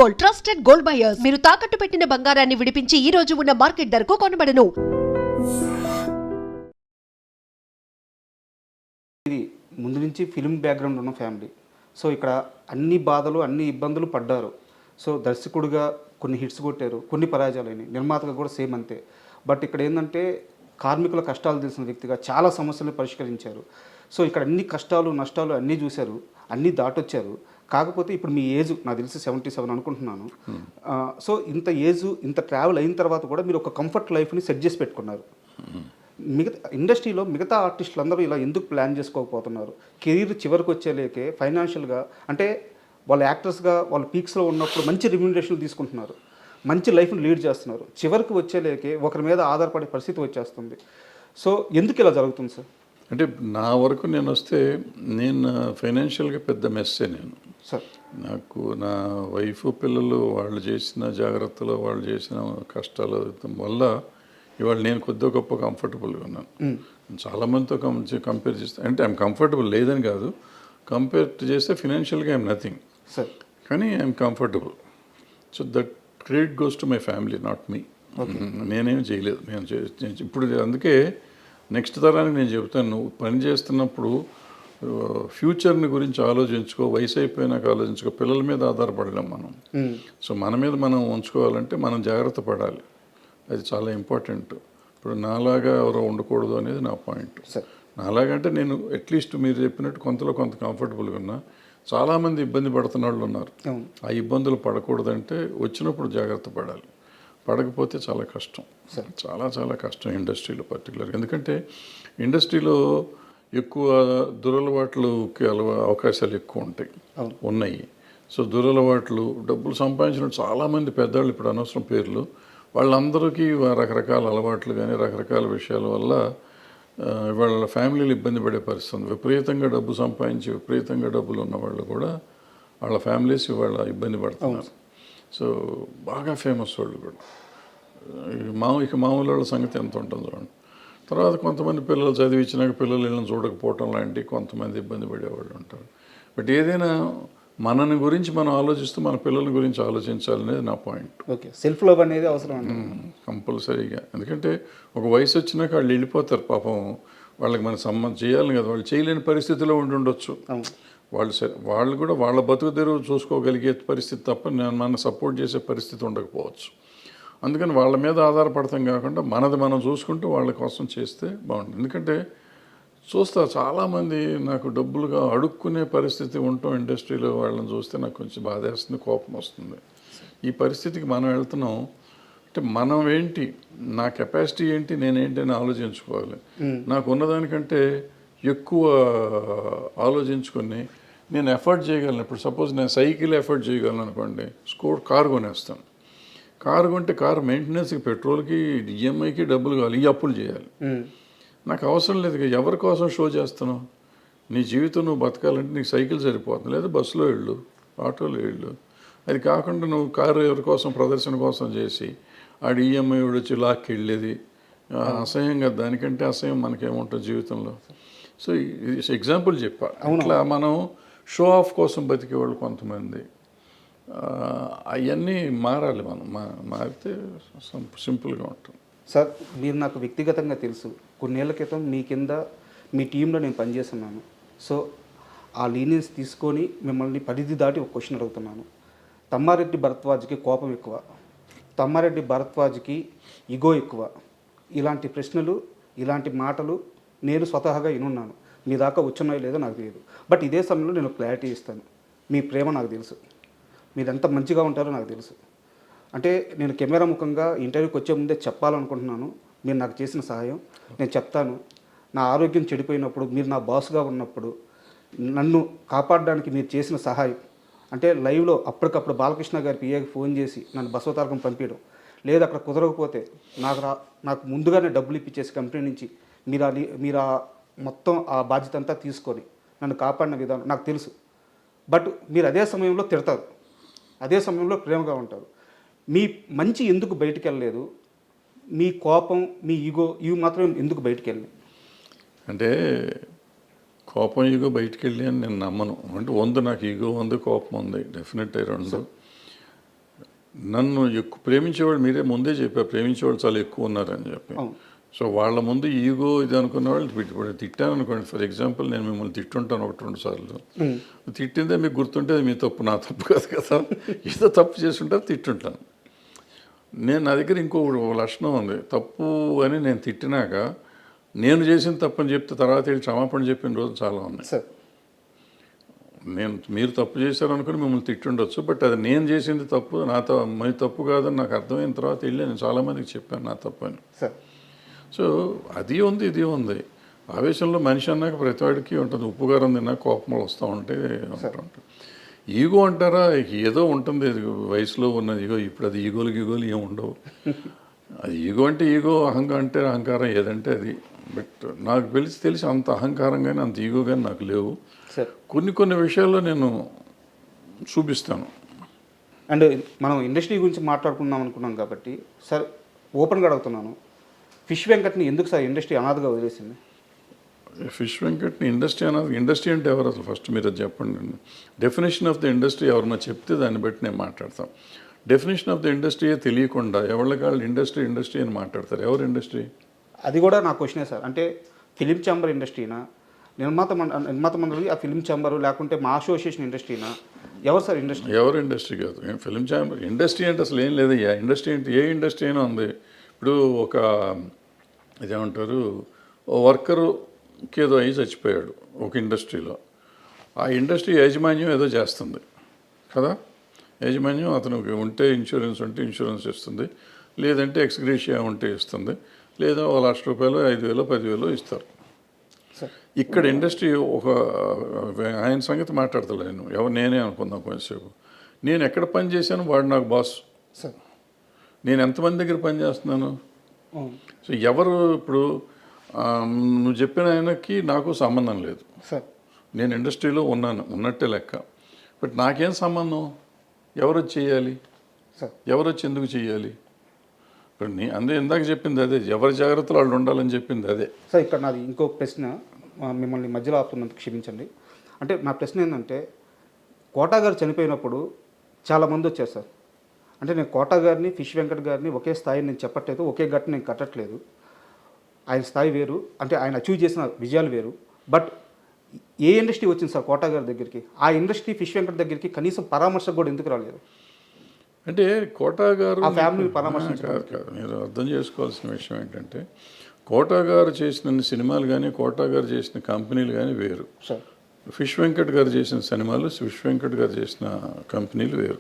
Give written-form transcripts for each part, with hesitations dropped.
Gold, trusted gold buyers. మీరు తాకట్టు పెట్టిన బంగారాన్ని విడిపించి ఈ రోజు ఉన్న మార్కెట్ ధరకు కొనబడను. ఇది ముందు నుంచి ఫిల్మ్ బ్యాక్గ్రౌండ్ ఉన్న ఫ్యామిలీ. సో ఇక్కడ అన్ని బాధలు అన్ని ఇబ్బందులు పడ్డారు. సో దర్శకుడిగా కొన్ని హిట్స్ కొట్టారు, కొన్ని పరాజయాలైనవి. నిర్మాతగా కూడా సేమ్ అంతే. బట్ ఇక్కడ ఏంటంటే కార్మికుల కష్టాలు తెలిసిన వ్యక్తిగా చాలా సమస్యలను పరిష్కరించారు. సో ఇక్కడ అన్ని కష్టాలు నష్టాలు అన్నీ చూశారు, అన్నీ దాటొచ్చారు. కాకపోతే ఇప్పుడు మీ ఏజ్ నాకు తెలిసి 77 అనుకుంటున్నాను. సో ఇంత ఏజ్ ఇంత ట్రావెల్ అయిన తర్వాత కూడా మీరు ఒక కంఫర్ట్ లైఫ్ని సెట్ చేసి పెట్టుకున్నారు. మిగతా ఇండస్ట్రీలో మిగతా ఆర్టిస్టులు అందరూ ఇలా ఎందుకు ప్లాన్ చేసుకోకపోతున్నారు? కెరీర్ చివరికి వచ్చేలేకే ఫైనాన్షియల్గా అంటే వాళ్ళు యాక్టర్స్గా వాళ్ళు పీక్స్లో ఉన్నప్పుడు మంచి రెమ్యూనరేషన్ తీసుకుంటున్నారు, మంచి లైఫ్ని లీడ్ చేస్తున్నారు. చివరికి వచ్చేలేకే ఒకరి మీద ఆధారపడే పరిస్థితి వచ్చేస్తుంది. సో ఎందుకు ఇలా జరుగుతుంది సార్? అంటే నా వరకు నేను వస్తే నేను ఫైనాన్షియల్గా పెద్ద మెస్సే నేను సార్. నాకు నా వైఫ్ పిల్లలు వాళ్ళు చేసిన జాగ్రత్తలు వాళ్ళు చేసిన కష్టాలు వల్ల ఇవాళ నేను కొద్దిగా గొప్ప కంఫర్టబుల్గా ఉన్నాను. చాలామందితో కంపేర్ చేస్తే అంటే ఐఎమ్ కంఫర్టబుల్ లేదని కాదు, కంపేర్ చేస్తే ఫినాన్షియల్గా ఐఎమ్ నథింగ్ సార్, కానీ I'm comfortable. So that credit goes to my family, not me. నేనేం చేయలేదు. నేను ఇప్పుడు అందుకే నెక్స్ట్ తరానికి నేను చెప్తాను, నువ్వు పని చేస్తున్నప్పుడు ఫ్యూచర్ని గురించి ఆలోచించుకో, వయసు అయిపోయినాక ఆలోచించుకో. పిల్లల మీద ఆధారపడలేం మనం. సో మన మీద మనం ఉంచుకోవాలంటే మనం జాగ్రత్త పడాలి, అది చాలా ఇంపార్టెంట్. ఇప్పుడు నాలాగా ఎవరో ఉండకూడదు అనేది నా పాయింట్. నాలాగంటే నేను అట్లీస్ట్ మీరు చెప్పినట్టు కొంతలో కొంత కంఫర్టబుల్గా ఉన్నా. చాలామంది ఇబ్బంది పడుతున్న వాళ్ళు ఉన్నారు. ఆ ఇబ్బందులు పడకూడదంటే వచ్చినప్పుడు జాగ్రత్త పడాలి, పడకపోతే చాలా కష్టం, చాలా చాలా కష్టం ఇండస్ట్రీలో పర్టికులర్గా. ఎందుకంటే ఇండస్ట్రీలో ఎక్కువ దురలవాట్లుకి అవకాశాలు ఎక్కువ ఉన్నాయి. సో దురలవాట్లు డబ్బులు సంపాదించిన చాలామంది పెద్దవాళ్ళు, ఇప్పుడు అనవసరం పేర్లు, వాళ్ళందరికీ రకరకాల అలవాట్లు కానీ రకరకాల విషయాల వల్ల వాళ్ళ ఫ్యామిలీలు ఇబ్బంది పడే పరిస్థితి. విపరీతంగా డబ్బు సంపాదించి విపరీతంగా డబ్బులు ఉన్న వాళ్ళు కూడా వాళ్ళ ఫ్యామిలీస్ వాళ్ళ ఇబ్బంది పడుతున్నారు. సో బాగా ఫేమస్ వాళ్ళు కూడా ఇక మామూలు వాళ్ళ సంగతి ఎంత ఉంటుంది చూడండి. తర్వాత కొంతమంది పిల్లలు చదివించినాక పిల్లలు వీళ్ళని చూడకపోవటం లాంటి కొంతమంది ఇబ్బంది పడేవాళ్ళు ఉంటారు. బట్ ఏదైనా మనని గురించి మనం ఆలోచిస్తూ మన పిల్లల గురించి ఆలోచించాలనేది నా పాయింట్. ఓకే, సెల్ఫ్ లవ్ అనేది అవసరం కంపల్సరీగా. ఎందుకంటే ఒక వయసు వచ్చినాక వాళ్ళు వెళ్ళిపోతారు పాపం, వాళ్ళకి మన సంబంధం చేయాలి కదా, వాళ్ళు చేయలేని పరిస్థితిలో ఉండొచ్చు. వాళ్ళు కూడా వాళ్ళ బతుకు తెరువు చూసుకోగలిగే పరిస్థితి తప్ప మన సపోర్ట్ చేసే పరిస్థితి ఉండకపోవచ్చు. అందుకని వాళ్ళ మీద ఆధారపడతాం కాకుండా మనది మనం చూసుకుంటూ వాళ్ళ కోసం చేస్తే బాగుంటుంది. ఎందుకంటే చూస్తా చాలామంది నాకు డబ్బులుగా అడుక్కునే పరిస్థితి ఉంటాం ఇండస్ట్రీలో. వాళ్ళని చూస్తే నాకు కొంచెం బాధేస్తుంది, కోపం వస్తుంది. ఈ పరిస్థితికి మనం వెళ్తున్నాం అంటే మనం ఏంటి, నా కెపాసిటీ ఏంటి, నేనేంటి అని ఆలోచించుకోవాలి. నాకు ఉన్నదానికంటే ఎక్కువ ఆలోచించుకొని నేను ఎఫర్ట్ చేయగలను. ఇప్పుడు సపోజ్ నేను సైకిల్ ఎఫర్ట్ చేయగలను అనుకోండి, కారు కొనేస్తాను. కారు కొంటే కారు మెయింటెనెన్స్కి, పెట్రోల్కి, ఈఎంఐకి డబ్బులు కావాలి, ఈ అప్పులు చేయాలి. నాకు అవసరం లేదు. ఎవరి కోసం షో చేస్తున్నావు? నీ జీవితం నువ్వు బతకాలంటే నీకు సైకిల్ సరిపోతుంది, లేదా బస్సులో వెళ్ళు, ఆటోలో వెళ్ళు. అది కాకుండా నువ్వు కారు ఎవరి కోసం, ప్రదర్శన కోసం చేసి ఆడు ఈఎంఐ వచ్చి లాక్కి వెళ్ళేది అసహ్యంగా. దానికంటే అసహ్యం మనకేముంటుంది జీవితంలో. సో ఎగ్జాంపుల్ చెప్పా. ఇట్లా మనం షో ఆఫ్ కోసం బతికేవాళ్ళు కొంతమంది, అవన్నీ మారాలి. మనం మారితే సింపుల్గా ఉంటుంది. సార్, మీరు నాకు వ్యక్తిగతంగా తెలుసు. కొన్నేళ్ల క్రితం మీ కింద మీ టీంలో నేను పనిచేస్తున్నాను. సో ఆ లీనియన్స్ తీసుకొని మిమ్మల్ని పరిధి దాటి ఒక క్వశ్చన్ అడుగుతున్నాను. తమ్మారెడ్డి భరద్వాజ్కి కోపం ఎక్కువ, తమ్మారెడ్డి భరద్వాజ్కి ఇగో ఎక్కువ. ఇలాంటి ప్రశ్నలు, ఇలాంటి మాటలు నేను స్వతహాగా వినున్నాను. మీ దాకా వచ్చున్నాయో లేదో నాకు తెలియదు. బట్ ఇదే సమయంలో నేను క్లారిటీ ఇస్తాను. మీ ప్రేమ నాకు తెలుసు, మీరు ఎంత మంచిగా ఉంటారో నాకు తెలుసు. అంటే నేను కెమెరా ముఖంగా ఇంటర్వ్యూకి వచ్చే ముందే చెప్పాలనుకుంటున్నాను. మీరు నాకు చేసిన సహాయం నేను చెప్తాను. నా ఆరోగ్యం చెడిపోయినప్పుడు, మీరు నా బాస్గా ఉన్నప్పుడు నన్ను కాపాడడానికి మీరు చేసిన సహాయం, అంటే లైవ్లో అప్పటికప్పుడు బాలకృష్ణ గారి పిఏకి ఫోన్ చేసి నన్ను బసవతారకం పంపించడం, లేదా అక్కడ కుదరకపోతే నాకు ముందుగానే డబ్బులు ఇప్పించేసి కంపెనీ నుంచి మీరు మొత్తం ఆ బాధ్యత అంతా తీసుకొని నన్ను కాపాడిన విధానం నాకు తెలుసు. బట్ మీరు అదే సమయంలో తిడతారు, అదే సమయంలో ప్రేమగా ఉంటారు. మీ మంచి ఎందుకు బయటికి వెళ్ళలేదు? మీ కోపం, మీ ఈగో ఇవి మాత్రం ఎందుకు బయటికి వెళ్ళినాయి? అంటే కోపం ఈగో బయటికి వెళ్ళి అని నేను నమ్మను. అంటే నాకు ఈగో ఉంది, కోపం ఉంది, డెఫినెట్ రెండు. నన్ను ఎక్కువ ప్రేమించేవాళ్ళు మీరే ముందే చెప్పారు, ప్రేమించేవాళ్ళు చాలా ఎక్కువ ఉన్నారని చెప్పి. అవును. సో వాళ్ళ ముందు ఈగో ఇది అనుకున్న వాళ్ళు ఇప్పుడు తిట్టాను అనుకోండి. ఫర్ ఎగ్జాంపుల్ నేను మిమ్మల్ని తిట్టుంటాను 1-2 సార్లు. తిట్టిందే మీకు గుర్తుంటే అది మీ తప్పు, నా తప్పు కాదు కదా. ఏదో తప్పు చేస్తుంటారు, తిట్టుంటాను. నా దగ్గర ఇంకో లక్షణం ఉంది. తప్పు అని నేను తిట్టినాక నేను చేసిన తప్పు అని చెప్తే తర్వాత వెళ్ళి క్షమాపణ చెప్పిన రోజు చాలా ఉన్నాయి. సార్ మీరు తప్పు చేశారు అనుకుని మిమ్మల్ని తిట్టుండొచ్చు, బట్ అది నేను చేసింది తప్పు, మీ తప్పు కాదని నాకు అర్థమైన తర్వాత వెళ్ళి నేను చాలామందికి చెప్పాను నా తప్పు అని. సార్ సో అది ఉంది, ఇది ఉంది. ఆవేశంలో మనిషి అన్నాక ప్రతివాడికి ఉంటుంది. ఉప్పుగారం తిన్నా కోపములు వస్తూ ఉంటాయి. ఈగో అంటారా, ఏదో ఉంటుంది వయసులో ఉన్నది ఈగో. ఇప్పుడు అది ఈగోలు ఏమి ఉండవు. అది ఈగో అంటే ఈగో, అహంకారం అంటే అహంకారం, ఏదంటే అది. బట్ నాకు తెలిసి అంత అహంకారం కానీ అంత ఈగో కానీ నాకు లేవు. కొన్ని విషయాల్లో నేను చూపిస్తాను. అండ్ మనం ఇండస్ట్రీ గురించి మాట్లాడుకుందాం అనుకున్నాం కాబట్టి సార్ ఓపెన్గా అడుగుతున్నాను, ఫిష్ వెంకట్ని ఎందుకు సార్ ఇండస్ట్రీ అనాథగా వదిలేసింది? ఫిష్ వెంకట్ని ఇండస్ట్రీ అంటే ఎవరు అసలు ఫస్ట్ మీరు అది చెప్పండి. డెఫినేషన్ ఆఫ్ ద ఇండస్ట్రీ ఎవరన్నా చెప్తే దాన్ని బట్టి నేను మాట్లాడతాం. డెఫినేషన్ ఆఫ్ ద ఇండస్ట్రీయే తెలియకుండా ఎవరికాళ్ళు ఇండస్ట్రీ అని మాట్లాడతారు. ఎవరు ఇండస్ట్రీ? అది కూడా నా క్వశ్చనే సార్. అంటే ఫిలిం ఛాంబర్ ఇండస్ట్రీనా, నిర్మాత మండలి ఆ ఫిలిం ఛాంబరు, లేకుంటే మా అసోసియేషన్ ఇండస్ట్రీనా? ఎవరు సార్ ఇండస్ట్రీ? ఎవరు ఇండస్ట్రీ కాదు. ఫిలిం ఛాంబర్ ఇండస్ట్రీ అంటే అసలు ఏం లేదయ్యా. ఇండస్ట్రీ అంటే ఏ ఇండస్ట్రీ అయినా ఉంది. ఇప్పుడు ఒక ఇదేమంటారు, ఓ వర్కరుకి ఏదో అయ్యి చచ్చిపోయాడు ఒక ఇండస్ట్రీలో. ఆ ఇండస్ట్రీ యాజమాన్యం ఏదో చేస్తుంది కదా. యాజమాన్యం అతనికి ఉంటే ఇన్సూరెన్స్ ఉంటే ఇన్సూరెన్స్ ఇస్తుంది, లేదంటే ఎక్స్గ్రేషియా ఉంటే ఇస్తుంది, లేదా ₹1,00,000 5,000 10,000 ఇస్తారు. ఇక్కడ ఇండస్ట్రీ ఒక ఆయన సంగతి మాట్లాడతలేను, నేనే అనుకుందాం కొంచెంసేపు. నేను ఎక్కడ పని చేశాను, వాడు నాకు బాస్. నేను ఎంతమంది దగ్గర పని చేస్తున్నాను. సో ఎవరు ఇప్పుడు నువ్వు చెప్పిన ఆయనకి నాకు సంబంధం లేదు. నేను ఇండస్ట్రీలో ఉన్నట్టే లెక్క. బట్ నాకేం సంబంధం? ఎవరు వచ్చి చేయాలి, ఎవరు వచ్చి ఎందుకు చేయాలి? ఇప్పుడు అందే ఇందాక చెప్పింది అదే, ఎవరి జాగ్రత్తలు వాళ్ళు ఉండాలని చెప్పింది అదే. సార్ ఇక్కడ నాది ఇంకో ప్రశ్న, మిమ్మల్ని మధ్యలో ఆపుతున్నందుకు క్షమించండి. అంటే నా ప్రశ్న ఏంటంటే, కోటా గారు చనిపోయినప్పుడు చాలామంది వచ్చారు సార్. అంటే నేను కోటా గారిని, ఫిష్ వెంకట్ గారిని ఒకే స్థాయి నేను చెప్పట్లేదు, ఒకే గట్టు నేను కట్టట్లేదు. ఆయన స్థాయి వేరు, అంటే ఆయన అచీవ్ చేసిన విజయాలు వేరు. బట్ ఏ ఇండస్ట్రీ వచ్చింది సార్ కోటా గారి దగ్గరికి? ఆ ఇండస్ట్రీ ఫిష్ వెంకట్ దగ్గరికి కనీసం పరామర్శకు కూడా ఎందుకు రాలేదు? అంటే కోటా గారు ఆ ఫ్యామిలీ పరామర్శ కాదు. మీరు అర్థం చేసుకోవాల్సిన విషయం ఏంటంటే, కోటా గారు చేసిన సినిమాలు కానీ, కోటా గారు చేసిన కంపెనీలు కానీ వేరు. ఫిష్ వెంకట్ గారు చేసిన సినిమాలు, ఫిష్ వెంకట్ గారు చేసిన కంపెనీలు వేరు.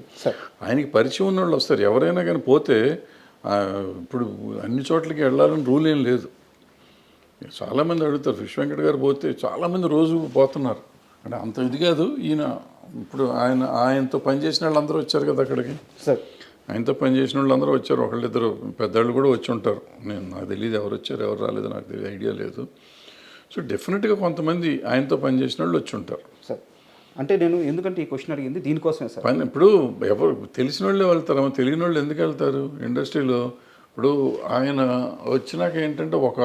ఆయనకి పరిచయం ఉన్న వాళ్ళు వస్తారు. ఎవరైనా కానీ పోతే ఇప్పుడు అన్ని చోట్లకి వెళ్ళాలని రూల్ ఏం లేదు. చాలామంది అడుగుతారు, ఫిష్ వెంకట్ గారు పోతే చాలామంది రోజు పోతున్నారు. అంటే అంత ఇది కాదు. ఈయన ఇప్పుడు ఆయనతో పనిచేసిన వాళ్ళు అందరూ వచ్చారు కదా అక్కడికి. ఆయనతో పనిచేసిన వాళ్ళు అందరూ వచ్చారు. ఒకళ్ళిద్దరు పెద్దవాళ్ళు కూడా వచ్చి ఉంటారు. నాకు తెలియదు ఎవరు వచ్చారు ఎవరు రాలేదు, నాకు తెలియదు, ఐడియా లేదు. సో డెఫినెట్గా కొంతమంది ఆయనతో పనిచేసిన వాళ్ళు వచ్చి ఉంటారు. అంటే నేను ఎందుకంటే ఈ క్వశ్చన్ అడిగింది దీనికోసమే సార్. ఇప్పుడు ఎవరు తెలిసిన వాళ్ళే వెళ్తారు, తెలియని వాళ్ళు ఎందుకు వెళ్తారు ఇండస్ట్రీలో? ఇప్పుడు ఆయన వచ్చినాక ఏంటంటే ఒక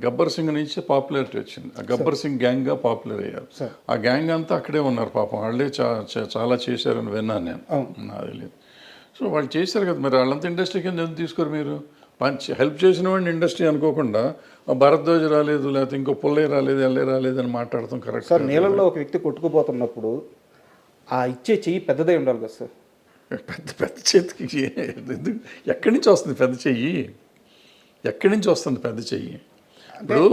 గబ్బర్ సింగ్ నుంచి పాపులారిటీ వచ్చింది. ఆ గబ్బర్ సింగ్ గ్యాంగ్గా పాపులర్ అయ్యారు. ఆ గ్యాంగ్ అంతా అక్కడే ఉన్నారు పాపం. వాళ్ళే చాలా చేశారని విన్నాను నేను, నాకు తెలియదు. సో వాళ్ళు చేశారు కదా, మరి వాళ్ళంతా ఇండస్ట్రీ కింద ఎందుకు తీసుకోరు మీరు? హెల్ప్ చేసిన వాడిని ఇండస్ట్రీ అనుకోకుండా భరద్వాజ్ రాలేదు, లేకపోతే ఇంకో పుల్లయ్య రాలేదు, ఎల్లయ్య రాలేదు అని మాట్లాడతాం కరెక్ట్ సార్. నీళ్ళల్లో ఒక వ్యక్తి కొట్టుకుపోతున్నప్పుడు ఆ ఇచ్చే చెయ్యి పెద్దదే ఉండాలి కదా సార్. పెద్ద చేతికి ఎక్కడి నుంచి వస్తుంది పెద్ద చెయ్యి? ఎక్కడి నుంచి వస్తుంది పెద్ద చెయ్యి? ఇప్పుడు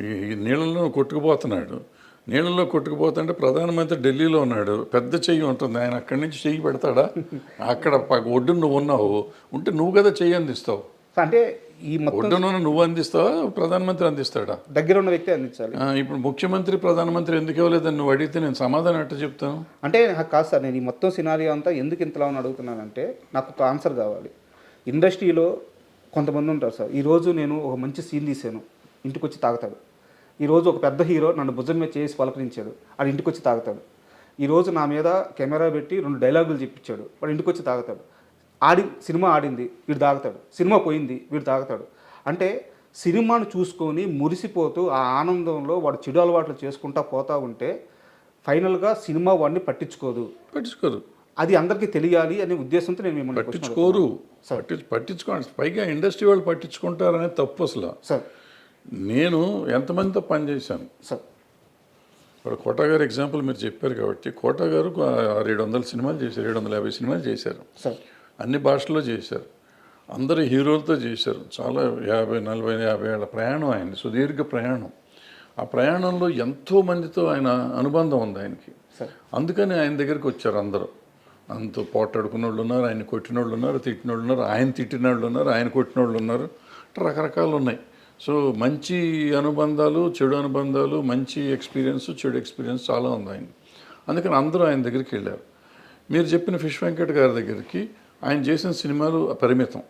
ఈ నీళ్ళలో కొట్టుకుపోతున్నాడు, నీళ్ళలో కొట్టుకుపోతుంటే ప్రధానమంత్రి ఢిల్లీలో ఉన్నాడు, పెద్ద చెయ్యి ఉంటుంది. ఆయన అక్కడి నుంచి చెయ్యి పెడతాడా? అక్కడ ఒడ్డున నువ్వు ఉన్నావు, ఉంటే నువ్వు కదా చెయ్యి అందిస్తావు. అంటే ఈ ఒడ్డున నువ్వు అందిస్తావా, ప్రధానమంత్రి అందిస్తాడా? దగ్గర ఉన్న వ్యక్తి అందించాలి. ఇప్పుడు ముఖ్యమంత్రి ప్రధానమంత్రి ఎందుకు ఇవ్వలేదని నువ్వు అడిగితే నేను సమాధానం ఎట్లా చెప్తాను? అంటే కాదు సార్, నేను ఈ మొత్తం సినారియో అంతా ఎందుకు ఇంతలా అని అడుగుతున్నానంటే నాకు ఒక ఆన్సర్ కావాలి. ఇండస్ట్రీలో కొంతమంది ఉంటారు సార్. ఈరోజు నేను ఒక మంచి సీన్ తీసాను, ఇంటికి వచ్చి తాగుతాడు. ఈరోజు ఒక పెద్ద హీరో నన్ను భుజం మీద చేసి పలకరించాడు, వాడు ఇంటికి వచ్చి తాగుతాడు. ఈరోజు నా మీద కెమెరా పెట్టి 2 డైలాగులు చెప్పించాడు, వాడు ఇంటికి వచ్చి తాగుతాడు. సినిమా ఆడింది, వీడు తాగుతాడు. సినిమా పోయింది, వీడు తాగుతాడు. అంటే సినిమాను చూసుకొని మురిసిపోతూ ఆ ఆనందంలో వాడు చెడు అలవాట్లు చేసుకుంటా పోతూ ఉంటే ఫైనల్గా సినిమా వాడిని పట్టించుకోదు. అది అందరికీ తెలియాలి అనే ఉద్దేశంతో నేను మిమ్మల్ని question పట్టించుకోరు, అడుగుతున్నాను. పట్టించుకోండి. పైగా ఇండస్ట్రీ వాళ్ళు పట్టించుకుంటారనే తప్పు అసలు. సార్ నేను ఎంతమందితో పనిచేశాను. సార్ ఇప్పుడు కోట గారు ఎగ్జాంపుల్ మీరు చెప్పారు కాబట్టి, కోట గారు 700 సినిమాలు చేశారు, 750 సినిమాలు చేశారు, సార్ అన్ని భాషల్లో చేశారు, అందరు హీరోలతో చేశారు. చాలా 50, 40, 50 ఏళ్ళ ప్రయాణం ఆయన, సుదీర్ఘ ప్రయాణం. ఆ ప్రయాణంలో ఎంతో మందితో ఆయన అనుబంధం ఉంది ఆయనకి. సార్ అందుకని ఆయన దగ్గరికి వచ్చారు అందరూ. అంత పోటాడుకున్న వాళ్ళు ఉన్నారు, ఆయన కొట్టిన వాళ్ళు ఉన్నారు, తిట్టిన వాళ్ళు ఉన్నారు, ఆయన తిట్టిన వాళ్ళు ఉన్నారు, ఆయన కొట్టిన వాళ్ళు ఉన్నారు, రకరకాలు ఉన్నాయి. సో మంచి అనుబంధాలు, చెడు అనుబంధాలు, మంచి ఎక్స్పీరియన్స్, చెడు ఎక్స్పీరియన్స్ చాలా ఉంది ఆయన. అందుకని అందరూ ఆయన దగ్గరికి వెళ్ళారు. మీరు చెప్పిన ఫిష్ వెంకట్ గారి దగ్గరికి ఆయన చేసిన సినిమాలు పరిమితం,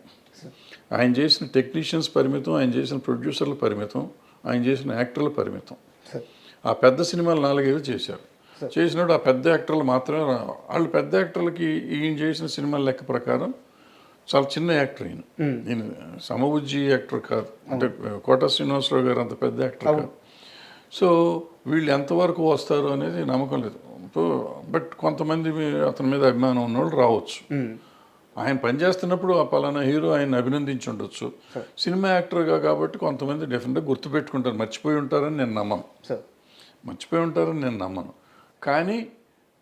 ఆయన చేసిన టెక్నీషియన్స్ పరిమితం, ఆయన చేసిన ప్రొడ్యూసర్లు పరిమితం, ఆయన చేసిన యాక్టర్లు పరిమితం. సార్ ఆ పెద్ద సినిమాలు 4-5 చేశారు. చేసినప్పుడు ఆ పెద్ద యాక్టర్లు మాత్రమే వాళ్ళు పెద్ద యాక్టర్లకి ఈయన చేసిన సినిమాల లెక్క ప్రకారం చాలా చిన్న యాక్టర్ ఈయన. నేను సమబుజ్జి యాక్టర్ కాదు, అంటే కోట శ్రీనివాసరావు గారు అంత పెద్ద యాక్టర్ కాదు. సో వీళ్ళు ఎంతవరకు వస్తారు అనేది నమ్మకం లేదు. బట్ కొంతమంది అతని మీద అభిమానం ఉన్నవాళ్ళు రావచ్చు. ఆయన పనిచేస్తున్నప్పుడు ఆ పలానా హీరో ఆయన అభినందించి ఉండొచ్చు. సినిమా యాక్టర్గా కాబట్టి కొంతమంది డెఫినెట్గా గుర్తుపెట్టుకుంటారు, మర్చిపోయి ఉంటారని నేను నమ్మను. సార్ మర్చిపోయి ఉంటారని నేను నమ్మను. కానీ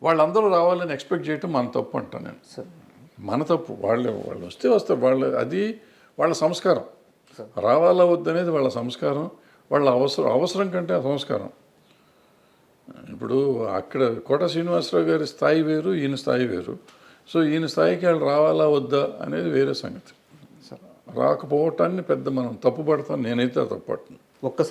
వాళ్ళందరూ రావాలని ఎక్స్పెక్ట్ చేయటం మన తప్పు అంటాను నేను. సార్ మన తప్పు. వాళ్ళు వస్తే వస్తారు, అది వాళ్ళ సంస్కారం. రావాలా వద్దనేది వాళ్ళ సంస్కారం, వాళ్ళ అవసరం కంటే ఆ సంస్కారం. ఇప్పుడు అక్కడ కోట శ్రీనివాసరావు గారి స్థాయి వేరు, ఈయన స్థాయి వేరు. సో ఈయన స్థాయికి వాళ్ళు రావాలా వద్దా అనేది వేరే సంగతి. రాకపోవటాన్ని పెద్ద మనం తప్పు పడతాం, నేనైతే తప్పు పడతాను. ఒక్క